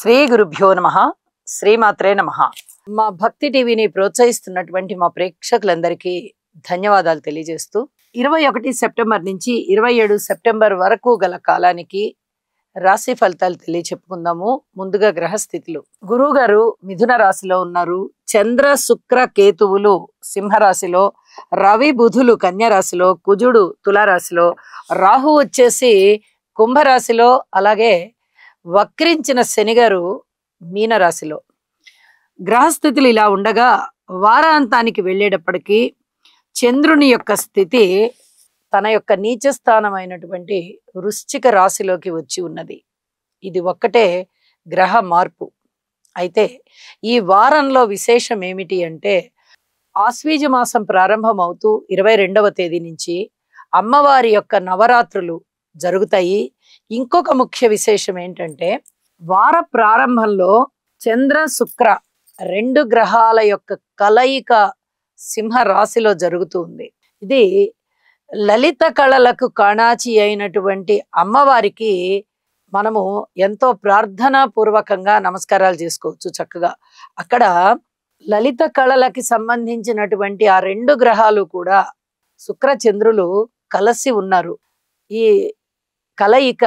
శ్రీ గురుభ్యో నమః శ్రీమాత్రే నమః. మా భక్తి టీవీని ప్రోత్సహిస్తున్నటువంటి మా ప్రేక్షకులందరికీ ధన్యవాదాలు తెలియజేస్తూ 21 సెప్టెంబర్ నుంచి 27 సెప్టెంబర్ వరకు గల కాలానికి రాశి ఫలితాలు తెలియచెప్పుకుందాము. ముందుగా గ్రహస్థితులు. గురువు గారు మిథున రాశిలో ఉన్నారు. చంద్ర శుక్ర కేతువులు సింహరాశిలో, రవి బుధులు కన్య రాశిలో, కుజుడు తులారాశిలో, రాహు వచ్చేసి కుంభరాశిలో, అలాగే వక్రించిన శనిగారు మీనరాశిలో. గ్రహస్థితులు ఇలా ఉండగా వారాంతానికి వెళ్ళేటప్పటికీ చంద్రుని యొక్క స్థితి తన యొక్క నీచ స్థానమైనటువంటి వృశ్చిక రాశిలోకి వచ్చి ఉన్నది. ఇది ఒక్కటే గ్రహ మార్పు. అయితే ఈ వారంలో విశేషం ఏమిటి అంటే, ఆశ్వీజ మాసం ప్రారంభం అవుతూ 22వ తేదీ నుంచి అమ్మవారి యొక్క నవరాత్రులు జరుగుతాయి. ఇంకొక ముఖ్య విశేషం ఏంటంటే, వార ప్రారంభంలో చంద్ర శుక్ర రెండు గ్రహాల యొక్క కలయిక సింహ రాశిలో జరుగుతుంది. ఇది లలిత కళలకు కాణాచి అయినటువంటి అమ్మవారికి మనము ఎంతో ప్రార్థనా పూర్వకంగా నమస్కారాలు చేసుకోవచ్చు. చక్కగా అక్కడ లలిత కళలకి సంబంధించినటువంటి ఆ రెండు గ్రహాలు కూడా శుక్ర చంద్రులు కలిసి ఉన్నారు. ఈ కలయిక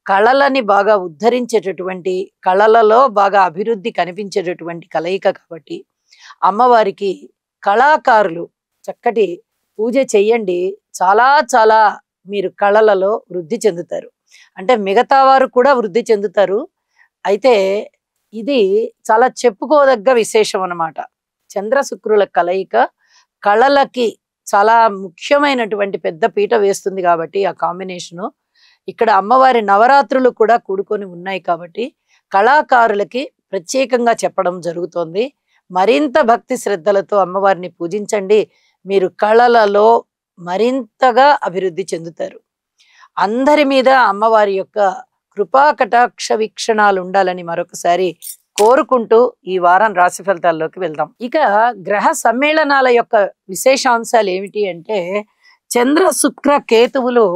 కళలని బాగా ఉద్ధరించేటటువంటి, కళలలో బాగా అభివృద్ధి కనిపించేటటువంటి కలయిక కాబట్టి అమ్మవారికి కళాకారులు చక్కటి పూజ చెయ్యండి. చాలా చాలా మీరు కళలలో వృద్ధి చెందుతారు. అంటే మిగతా వారు కూడా వృద్ధి చెందుతారు. అయితే ఇది చాలా చెప్పుకోదగ్గ విశేషం అన్నమాట. చంద్ర శుక్రుల కలయిక కళలకి చాలా ముఖ్యమైనటువంటి పెద్ద పీట వేస్తుంది కాబట్టి ఆ కాంబినేషను ఇక్కడ అమ్మవారి నవరాత్రులు కూడా కూడుకొని ఉన్నాయి కాబట్టి కళాకారులకి ప్రత్యేకంగా చెప్పడం జరుగుతోంది. మరింత భక్తి శ్రద్ధలతో అమ్మవారిని పూజించండి. మీరు కళలలో మరింతగా అభివృద్ధి చెందుతారు. అందరి మీద అమ్మవారి యొక్క కృపా కటాక్ష వీక్షణాలు ఉండాలని మరొకసారి కోరుకుంటూ ఈ వారం రాశి ఫలితాల్లోకి వెళ్దాం. ఇక గ్రహ సమ్మేళనాల యొక్క విశేషాంశాలు ఏమిటి అంటే, చంద్ర శుక్ర కేతువులు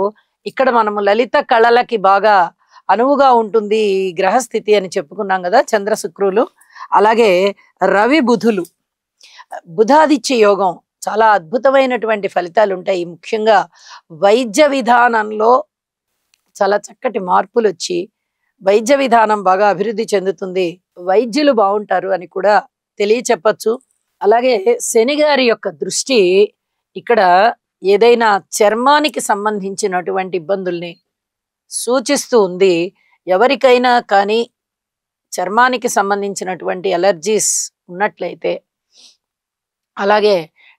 ఇక్కడ మనము లలిత కళలకి బాగా అనువుగా ఉంటుంది ఈ గ్రహస్థితి అని చెప్పుకున్నాం కదా, చంద్ర శుక్రులు. అలాగే రవి బుధులు, బుధాదిత్య యోగం, చాలా అద్భుతమైనటువంటి ఫలితాలు ఉంటాయి. ముఖ్యంగా వైద్య విధానంలో చాలా చక్కటి మార్పులు వచ్చి వైద్య విధానం బాగా అభివృద్ధి చెందుతుంది. వైద్యులు బాగుంటారు అని కూడా తెలియచెప్పచ్చు. అలాగే శనిగారి యొక్క దృష్టి ఇక్కడ ఏదైనా చర్మానికి సంబంధించినటువంటి ఇబ్బందుల్ని సూచిస్తూ ఉంది. ఎవరికైనా కానీ చర్మానికి సంబంధించినటువంటి ఎలర్జీస్ ఉన్నట్లయితే, అలాగే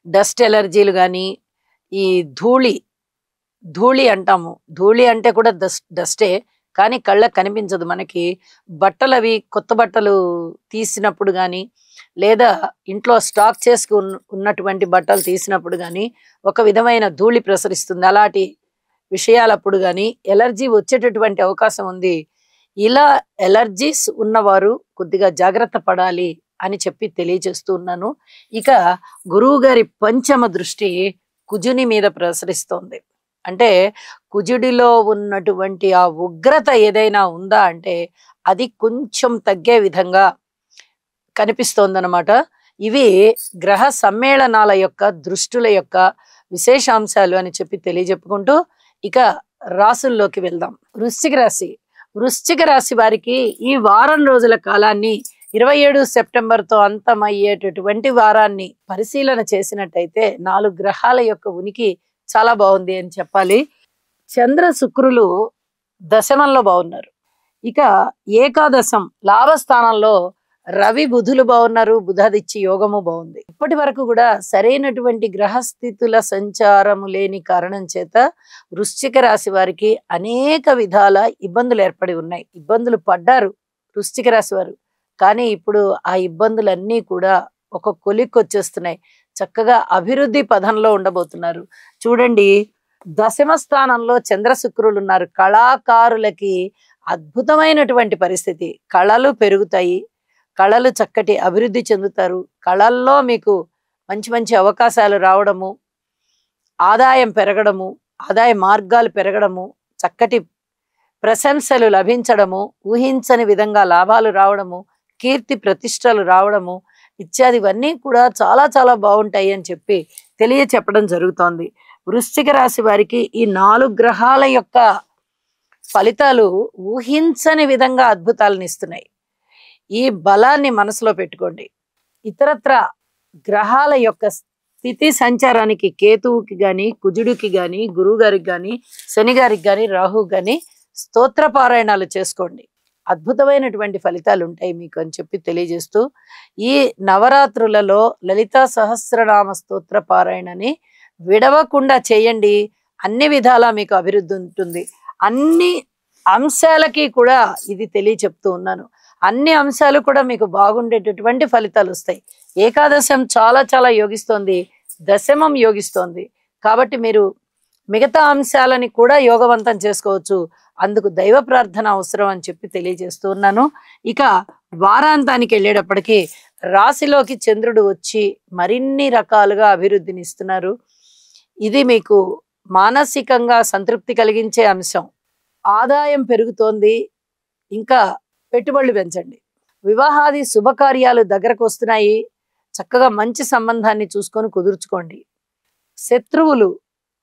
డస్ట్ ఎలర్జీలు కానీ, ఈ ధూళి అంటాము, ధూళి అంటే కూడా డస్టే, కానీ కళ్ళకు కనిపించదు మనకి. బట్టలు అవి కొత్త బట్టలు తీసినప్పుడు కానీ, లేదా ఇంట్లో స్టాక్ చేసుకు ఉన్నటువంటి బట్టలు తీసినప్పుడు కానీ ఒక విధమైన ధూళి ప్రసరిస్తుంది. అలాంటి విషయాలప్పుడు కానీ ఎలర్జీ వచ్చేటటువంటి అవకాశం ఉంది. ఇలా ఎలర్జీస్ ఉన్నవారు కొద్దిగా జాగ్రత్త పడాలి అని చెప్పి తెలియజేస్తూ ఉన్నాను. ఇక గురువు గారి పంచమ దృష్టి కుజుని మీద ప్రసరిస్తోంది. అంటే కుజుడిలో ఉన్నటువంటి ఆ ఉగ్రత ఏదైనా ఉందా అంటే అది కొంచెం తగ్గే విధంగా కనిపిస్తోందన్నమాట. ఇవి గ్రహ సమ్మేళనాల యొక్క దృష్టుల యొక్క విశేషాంశాలు అని చెప్పి తెలియజెప్పుకుంటూ ఇక రాసుల్లోకి వెళ్దాం. వృశ్చిక రాశి వారికి ఈ వారం రోజుల కాలాన్ని 27 సెప్టెంబర్తో అంతమయ్యేటటువంటి వారాన్ని పరిశీలన చేసినట్టయితే 4 గ్రహాల యొక్క ఉనికి చాలా బాగుంది అని చెప్పాలి. చంద్ర శుక్రులు దశమంలో బాగున్నారు. ఇక ఏకాదశం లాభస్థానంలో రవి బుధులు బాగున్నారు. బుధాదిత్య యోగము బాగుంది. ఇప్పటి వరకు కూడా సరైనటువంటి గ్రహస్థితుల సంచారము లేని కారణం చేత వృశ్చిక రాశి వారికి అనేక విధాల ఇబ్బందులు ఏర్పడి ఉన్నాయి. ఇబ్బందులు పడ్డారు వృశ్చిక రాశి వారు. కానీ ఇప్పుడు ఆ ఇబ్బందులన్నీ కూడా ఒక కొలిక్కి వచ్చేస్తున్నాయి. చక్కగా అభివృద్ధి పదంలో ఉండబోతున్నారు. చూడండి, దశమ స్థానంలో చంద్ర శుక్రులు ఉన్నారు. కళాకారులకి అద్భుతమైనటువంటి పరిస్థితి. కళలు పెరుగుతాయి, కళలు చక్కటి అభివృద్ధి చెందుతారు. కళల్లో మీకు మంచి మంచి అవకాశాలు రావడము, ఆదాయం పెరగడము, ఆదాయ మార్గాలు పెరగడము, చక్కటి ప్రశంసలు లభించడము, ఊహించని విధంగా లాభాలు రావడము, కీర్తి ప్రతిష్టలు రావడము ఇత్యాదివన్నీ కూడా చాలా చాలా బాగుంటాయి అని చెప్పి చెప్పడం జరుగుతోంది. వృశ్చిక రాశి వారికి ఈ 4 గ్రహాల యొక్క ఫలితాలు ఊహించని విధంగా అద్భుతాలను ఇస్తున్నాయి. ఈ బలాన్ని మనసులో పెట్టుకోండి. ఇతరత్ర గ్రహాల యొక్క స్థితి సంచారానికి కేతువుకి గాని, కుజుడికి గాని, గురువు గారికి గాని, శని గారికి గాని, రాహుకి గాని స్తోత్ర పారాయణాలు చేసుకోండి. అద్భుతమైనటువంటి ఫలితాలు ఉంటాయి మీకు అని చెప్పి తెలియజేస్తూ, ఈ నవరాత్రులలో లలితా సహస్రనామ స్తోత్ర పారాయణని విడవకుండా చేయండి. అన్ని విధాలా మీకు అభివృద్ధి ఉంటుంది. అన్ని అంశాలకి కూడా ఇది చెప్తూ ఉన్నాను. అన్ని అంశాలు కూడా మీకు బాగుండేటటువంటి ఫలితాలు వస్తాయి. ఏకాదశం చాలా చాలా యోగిస్తోంది, దశమం యోగిస్తోంది. కాబట్టి మీరు మిగతా అంశాలని కూడా యోగవంతం చేసుకోవచ్చు. అందుకు దైవ ప్రార్థన అవసరం అని చెప్పి తెలియజేస్తూ ఉన్నాను. ఇక వారాంతానికి వెళ్ళేటప్పటికీ రాశిలోకి చంద్రుడు వచ్చి మరిన్ని రకాలుగా అభివృద్ధిని ఇస్తున్నారు. ఇది మీకు మానసికంగా సంతృప్తి కలిగించే అంశం. ఆదాయం పెరుగుతోంది. ఇంకా పెట్టుబడులు పెంచండి. వివాహాది శుభకార్యాలు దగ్గరకు వస్తున్నాయి. చక్కగా మంచి సంబంధాన్ని చూసుకొని కుదుర్చుకోండి. శత్రువులు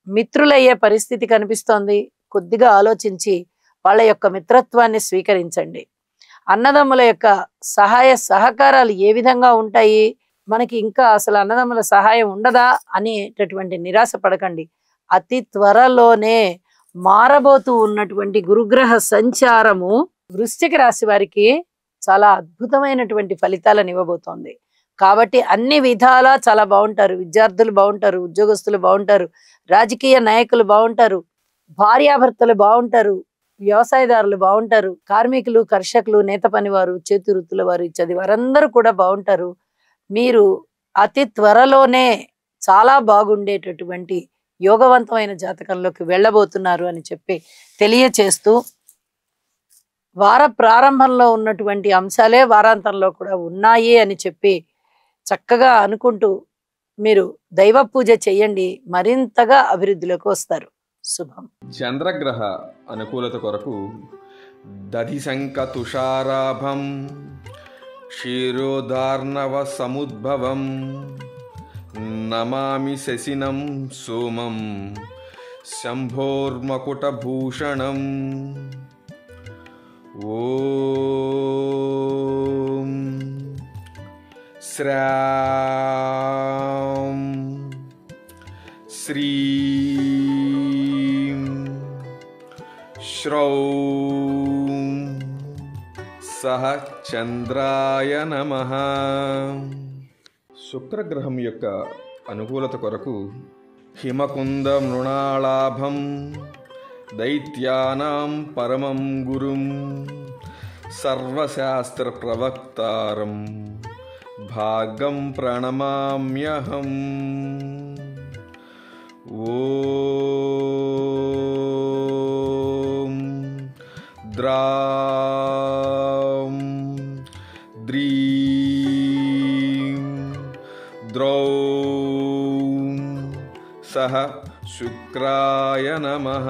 మిత్రులయ్యే పరిస్థితి కనిపిస్తోంది. కొద్దిగా ఆలోచించి వాళ్ళ యొక్క మిత్రత్వాన్ని స్వీకరించండి. అన్నదమ్ముల యొక్క సహాయ సహకారాలు ఏ విధంగా ఉంటాయి, మనకి ఇంకా అసలు అన్నదమ్ముల సహాయం ఉండదా అనేటటువంటి నిరాశ పడకండి. అతి త్వరలోనే మారబోతూ ఉన్నటువంటి గురుగ్రహ సంచారము వృశ్చిక రాశి వారికి చాలా అద్భుతమైనటువంటి ఫలితాలను ఇవ్వబోతోంది. కాబట్టి అన్ని విధాలా చాలా బాగుంటారు. విద్యార్థులు బాగుంటారు, ఉద్యోగస్తులు బాగుంటారు, రాజకీయ నాయకులు బాగుంటారు, భార్యాభర్తలు బాగుంటారు, వ్యవసాయదారులు బాగుంటారు, కార్మికులు, కర్షకులు, నేత పనివారు, చేతి వృత్తుల వారు ఇత్యాది వారందరూ కూడా బాగుంటారు. మీరు అతి త్వరలోనే చాలా బాగుండేటటువంటి యోగవంతమైన జాతకంలోకి వెళ్ళబోతున్నారు అని చెప్పి తెలియచేస్తూ, వార ప్రారంభంలో ఉన్నటువంటి అంశాలే వారాంతంలో కూడా ఉన్నాయి అని చెప్పి చక్కగా అనుకుంటూ మీరు దైవ పూజ చేయండి. మరింతగా అభివృద్ధిలోకి వస్తారు. శుభం. చంద్రగ్రహ అనుకూలత కొరకు దధిశంక తుషారాభం క్షీరోదార్ణవ సముద్భవం నమామి శశినం సోమం శంభోర్మకుటభూషణం. ఓం శ్రాం శ్రీం శ్రౌం సహ చంద్రాయ నమః. శుక్రగ్రహం యొక్క అనుకూలత కొరకు హిమకుంద మృణాళాభం దైత్యానాం పరమం గురుం సర్వశాస్త్ర ప్రవక్తారం భాగం ప్రణమామ్యహం. ఓం ద్రాం ద్రీం ద్రౌం సహ శుక్రాయ నమః.